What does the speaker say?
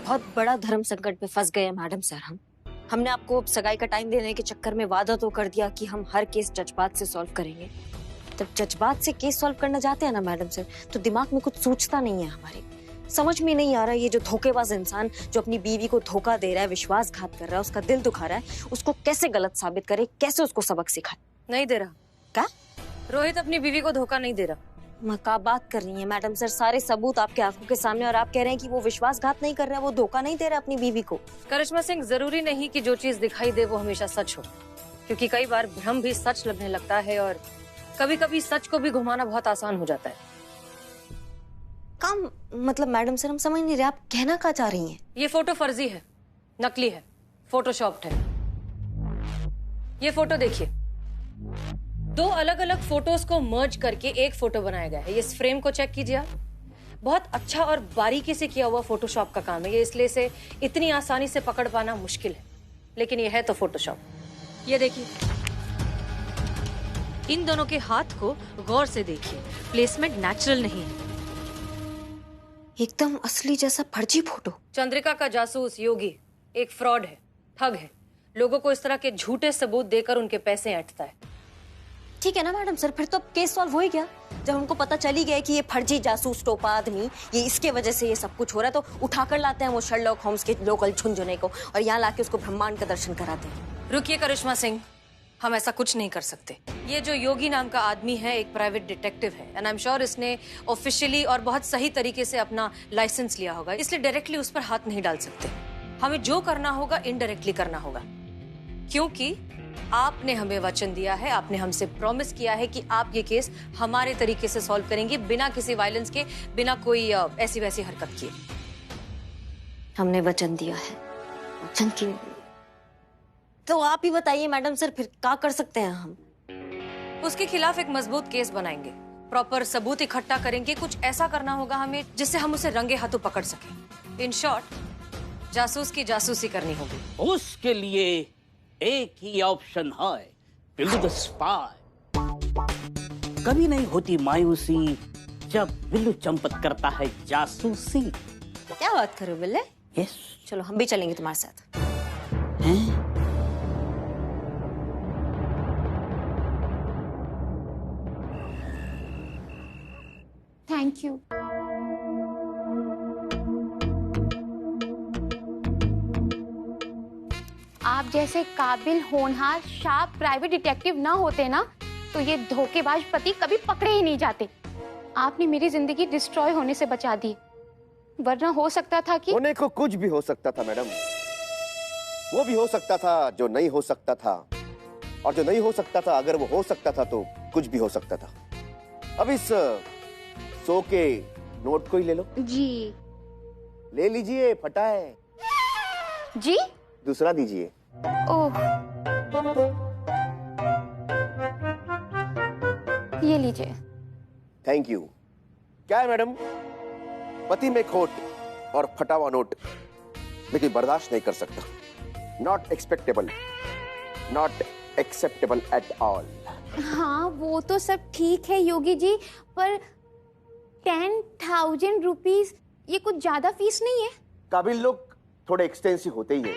बहुत बड़ा धर्म संकट में फंस गए हैं मैडम सर। हमने आपको सगाई का टाइम देने के चक्कर में वादा तो कर दिया कि हम हर केस जज्बात से सॉल्व करेंगे। जब जज्बात से केस सॉल्व करना चाहते हैं ना मैडम सर, तो दिमाग में कुछ सोचता नहीं है हमारे। समझ में नहीं आ रहा ये जो धोखेबाज इंसान जो अपनी बीवी को धोखा दे रहा है, विश्वासघात कर रहा है, उसका दिल दुखा रहा है, उसको कैसे गलत साबित करे, कैसे उसको सबक सिखाए। नहीं दे रहा। क्या? रोहित अपनी बीवी को धोखा नहीं दे रहा। क्या बात कर रही है मैडम सर? सारे सबूत आपके आंखों के सामने और आप कह रहे हैं कि वो विश्वासघात नहीं कर रहा है, वो धोखा नहीं दे रहा अपनी बीवी को। करिश्मा सिंह, जरूरी नहीं कि जो चीज दिखाई दे वो हमेशा सच हो, क्योंकि कई बार भ्रम भी सच लगने लगता है और कभी कभी सच को भी घुमाना बहुत आसान हो जाता है। काम मतलब मैडम सर हम समझ नहीं रहे, आप कहना क्या चाह रही हैं? ये फोटो फर्जी है, नकली है, फोटोशॉप्ड है। ये फोटो देखिए, 2 अलग अलग फोटोज को मर्ज करके एक फोटो बनाया गया है। ये इस फ्रेम को चेक कीजिए आप। बहुत अच्छा और बारीकी से किया हुआ फोटोशॉप का काम है ये, इसलिए इसे इतनी आसानी से पकड़ पाना मुश्किल है, लेकिन ये है तो फोटोशॉप। ये देखिए, इन दोनों के हाथ को गौर से देखिए, प्लेसमेंट नेचुरल नहीं है, एकदम असली जैसा फर्जी फोटो। चंद्रिका का जासूस योगी एक फ्रॉड है, ठग है, लोगों को इस तरह के झूठे सबूत देकर उनके पैसे ऐंठता है। ठीक है ना मैडम सर, फिर तो केस सॉल्व हो ही गया। जब हमको पता चली गया कि ये फर्जी जासूस टोपा आदमी, ये इसके वजह से ये सब कुछ हो रहा है, तो उठाकर लाते हैं वो शर्लॉक होम्स के लोकल झुनझुने को और यहाँ लाके उसको ब्रह्मांड का दर्शन कराते हैं। रुकिए करिश्मा सिंह, हम ऐसा कुछ नहीं कर सकते। ये जो योगी नाम का आदमी है एक प्राइवेट डिटेक्टिव है, एंड आई एम श्योर इसने ऑफिशियली और बहुत सही तरीके से अपना लाइसेंस लिया होगा, इसलिए डायरेक्टली उस पर हाथ नहीं डाल सकते। हमें जो करना होगा इनडायरेक्टली करना होगा, क्योंकि आपने हमें वचन दिया है, आपने हमसे प्रॉमिस किया है कि आप ये केस हमारे तरीके से सॉल्व करेंगे, बिना किसी वायलेंस के, बिना कोई ऐसी वैसी हरकत किए। हमने वचन दिया है, वचन क्यों? तो आप ही बताइए मैडम सर, फिर क्या कर सकते हैं हम? उसके खिलाफ एक मजबूत केस बनाएंगे, प्रॉपर सबूत इकट्ठा करेंगे, कुछ ऐसा करना होगा हमें जिससे हम उसे रंगे हाथों पकड़ सकें। इन शॉर्ट, जासूस की जासूसी करनी होगी। उसके लिए एक ही ऑप्शन है, बिल्लू द स्पाई। कभी नहीं होती मायूसी जब बिल्लू चंपत करता है जासूसी। क्या बात कर रहे हो बिल्ले? यस। चलो हम भी चलेंगे तुम्हारे साथ। हैं? Thank you. आप जैसे काबिल, होनहार, शार्प प्राइवेट डिटेक्टिव ना होते ना, तो ये धोखेबाज पति कभी पकड़े ही नहीं जाते। आपने मेरी जिंदगी डिस्ट्रॉय होने से बचा दी, वरना हो सकता था कि होने को कुछ भी हो सकता था मैडम। वो भी हो सकता था जो नहीं हो सकता था, और जो नहीं हो सकता था अगर वो हो सकता था तो कुछ भी हो सकता था। अब इस 100 के नोट को ही ले लो। जी। ले लीजिए, फटा है। जी? दूसरा दीजिए। ओह, ये लीजिए। Thank you. क्या है मैडम, पति में खोट और फटा हुआ नोट लेकिन बर्दाश्त नहीं कर सकता। Not expectable, not acceptable at all. हाँ वो तो सब ठीक है योगी जी, पर 10,000 रुपीज ये कुछ ज्यादा फीस नहीं है? काबिल लोग थोड़े एक्सपेंसिव होते ही है।